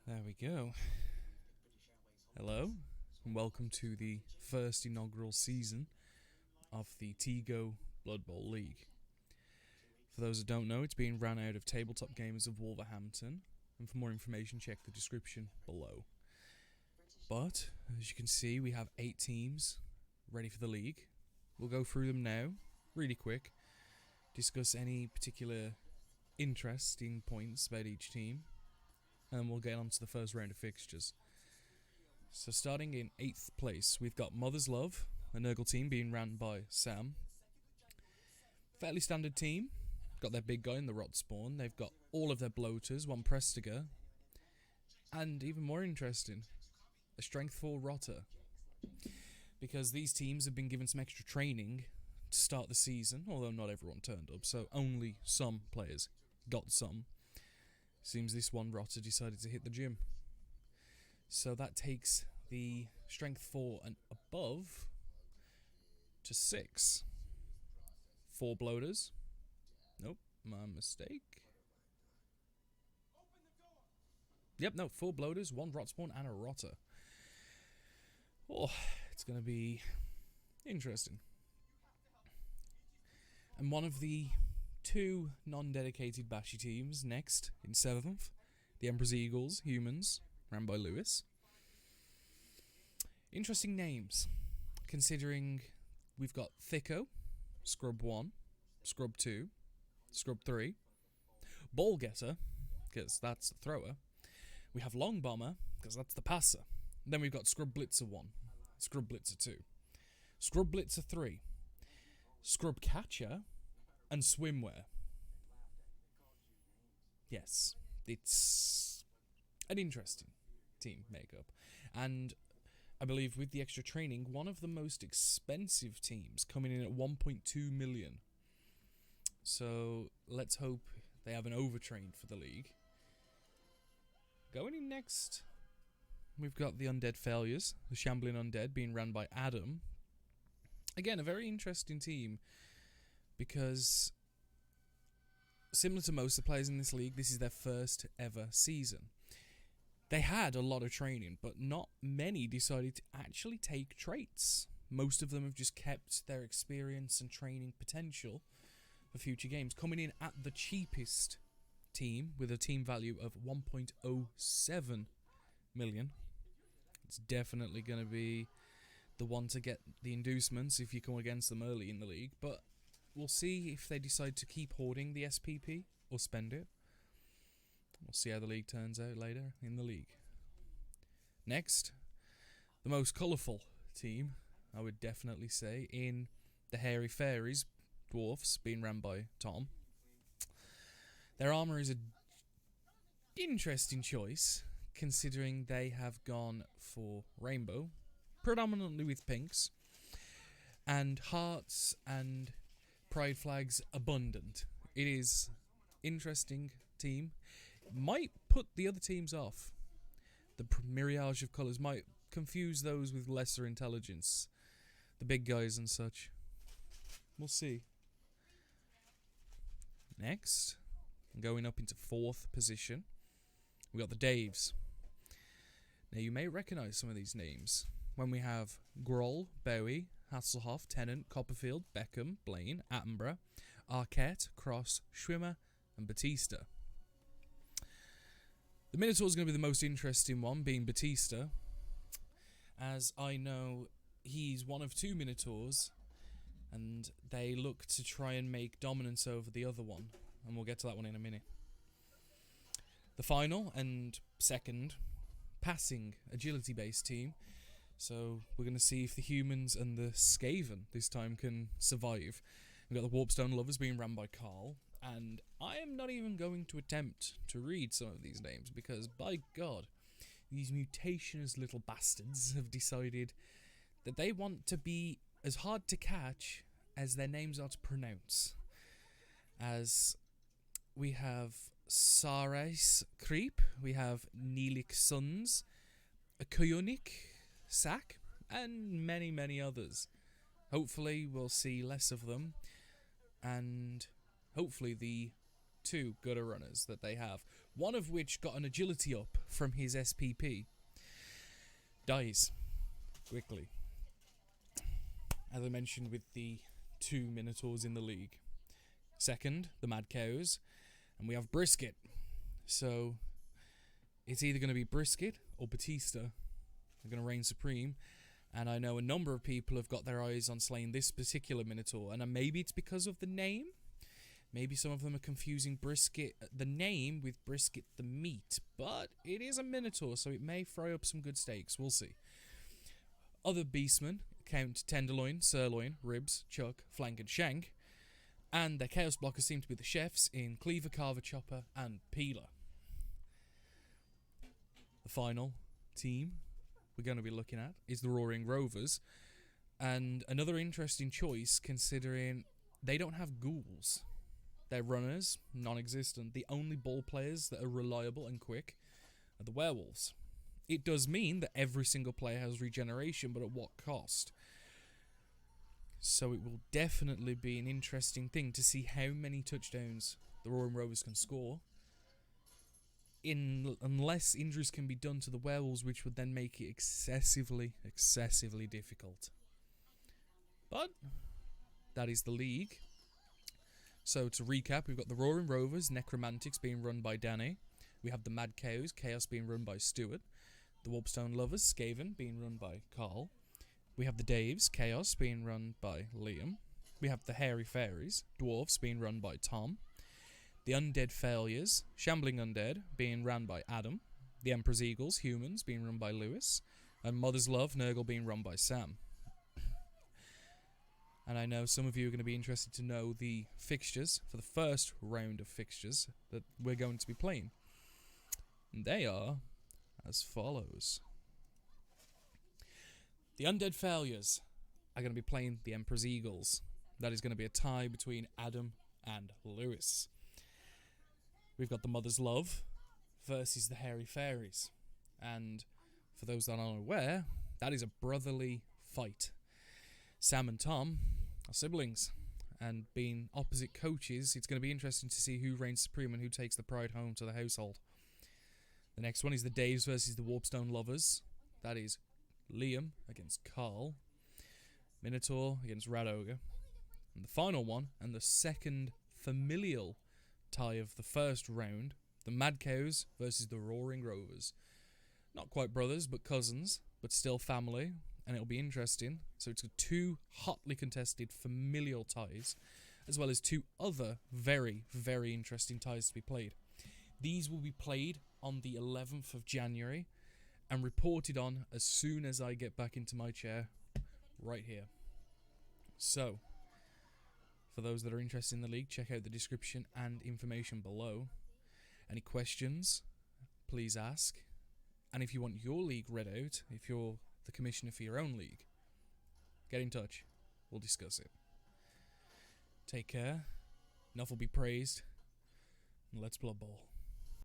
There we go. Hello, and welcome to the first inaugural season of the T-GOW Bloodbowl League. For those that don't know, it's being ran out of Tabletop Gamers of Wolverhampton, and for more information check the description below. But, as you can see, we have 8 teams ready for the league. We'll go through them now, really quick, discuss any particular interesting points about each team, and then we'll get on to the first round of fixtures. So starting in 8th place, we've got Mother's Love, a Nurgle team being ran by Sam. Fairly standard team. Got their big guy in the Rot Spawn. They've got all of their bloaters, one Prestiger. And even more interesting, a Strength 4 Rotter. Because these teams have been given some extra training to start the season, although not everyone turned up, so only some players got some. Seems this one Rotter decided to hit the gym. So that takes the Strength 4 and above to 6. 4 bloaters. Nope, my mistake. Yep, no, 4 bloaters, 1 rot spawn, and a rotter. Oh, it's going to be interesting. And one of the 2 non-dedicated Bashy teams next, in 7th, the Emperor's Eagles, humans, ran by Lewis. Interesting names, considering we've got Thicko, Scrub 1, Scrub 2, Scrub 3, Ball Getter, because that's the thrower. We have Long Bomber, because that's the passer. And then we've got Scrub Blitzer 1, Scrub Blitzer 2, Scrub Blitzer 3, Scrub Catcher, and Swimwear. Yes, it's an interesting team makeup. And I believe with the extra training, one of the most expensive teams, coming in at 1.2 million. So let's hope they have an overtrained for the league. Going in next, we've got the Undead Failures, the Shambling Undead, being ran by Adam. Again, a very interesting team, because similar to most of the players in this league, this is their first ever season. They had a lot of training, but not many decided to actually take traits. Most of them have just kept their experience and training potential for future games, coming in at the cheapest team with a team value of 1.07 million. It's definitely going to be the one to get the inducements if you come against them early in the league, but we'll see if they decide to keep hoarding the SPP or spend it. We'll see how the league turns out later in the league. Next, the most colourful team, I would definitely say, in the Hairy Fairies, Dwarfs, being ran by Tom. Their armour is an interesting choice, considering they have gone for rainbow, predominantly with pinks, and hearts and pride flags abundant. It is interesting team. Might put the other teams off. The myriage of colours might confuse those with lesser intelligence, the big guys and such. We'll see. Next, going up into 4th position, we got the Daves. Now you may recognise some of these names when we have Grohl, Bowie, Hasselhoff, Tennant, Copperfield, Beckham, Blaine, Attenborough, Arquette, Cross, Schwimmer, and Batista. The Minotaur is going to be the most interesting one, being Batista, as I know he's one of 2 Minotaurs, and they look to try and make dominance over the other one, and we'll get to that one in a minute. The final and second passing agility-based team, so we're going to see if the humans and the Skaven this time can survive. We've got the Warpstone Lovers being run by Carl, and I am not even going to attempt to read some of these names, because by God, these mutationous little bastards have decided that they want to be as hard to catch as their names are to pronounce. As we have Sarais Creep, we have Neelik Sons, a Koyonik Sack, and many, many others. Hopefully we'll see less of them, and hopefully the 2 gutter runners that they have one of which got an agility up from his SPP, dies quickly. As I mentioned with the 2 Minotaurs in the league. Second, the Mad Cows, and we have Brisket. So, it's either going to be Brisket or Batista. They're going to reign supreme. And I know a number of people have got their eyes on slaying this particular Minotaur. And maybe it's because of the name. Maybe some of them are confusing Brisket, the name, with Brisket, the meat. But it is a Minotaur, so it may fry up some good steaks. We'll see. Other beastmen count tenderloin, sirloin, ribs, chuck, flank, and shank. And their chaos blockers seem to be the chefs in cleaver, carver, chopper, and peeler. The final team we're going to be looking at is the Roaring Rovers. And another interesting choice, considering they don't have ghouls. Their runners, non-existent. The only ball players that are reliable and quick are the werewolves. It does mean that every single player has regeneration, but at what cost? So it will definitely be an interesting thing to see how many touchdowns the Roaring Rovers can score. Unless injuries can be done to the werewolves, which would then make it excessively difficult. But that is the league. So to recap, we've got the Roaring Rovers, Necromantics, being run by Danny. We have the Mad Cows, Chaos, being run by Stuart. The Warpstone Lovers, Skaven, being run by Carl. We have the Daves, Chaos, being run by Liam. We have the Hairy Fairies, Dwarfs, being run by Tom. The Undead Failures, Shambling Undead, being run by Adam. The Emperor's Eagles, Humans, being run by Lewis. And Mother's Love, Nurgle, being run by Sam. And I know some of you are going to be interested to know the fixtures for the first round of fixtures that we're going to be playing. And they are as follows. The Undead Failures are going to be playing the Emperor's Eagles. That is going to be a tie between Adam and Lewis. We've got the Mother's Love versus the Hairy Fairies. And for those that aren't aware, that is a brotherly fight. Sam and Tom are siblings, and being opposite coaches, it's going to be interesting to see who reigns supreme and who takes the pride home to the household. The next one is the Daves versus the Warpstone Lovers. That is Liam against Carl, Minotaur against Rad Ogre, and the final one, and the second familial tie of the first round, the Mad Cows versus the Roaring Rovers. Not quite brothers, but cousins, but still family, and it'll be interesting. So it's got 2 hotly contested familial ties, as well as 2 other very interesting ties to be played. These will be played on the 11th of January, and reported on as soon as I get back into my chair, right here. So, for those that are interested in the league, check out the description and information below. Any questions, please ask. And if you want your league read out, if you're the commissioner for your own league, get in touch. We'll discuss it. Take care. Enough will be praised. And let's Blood Bowl.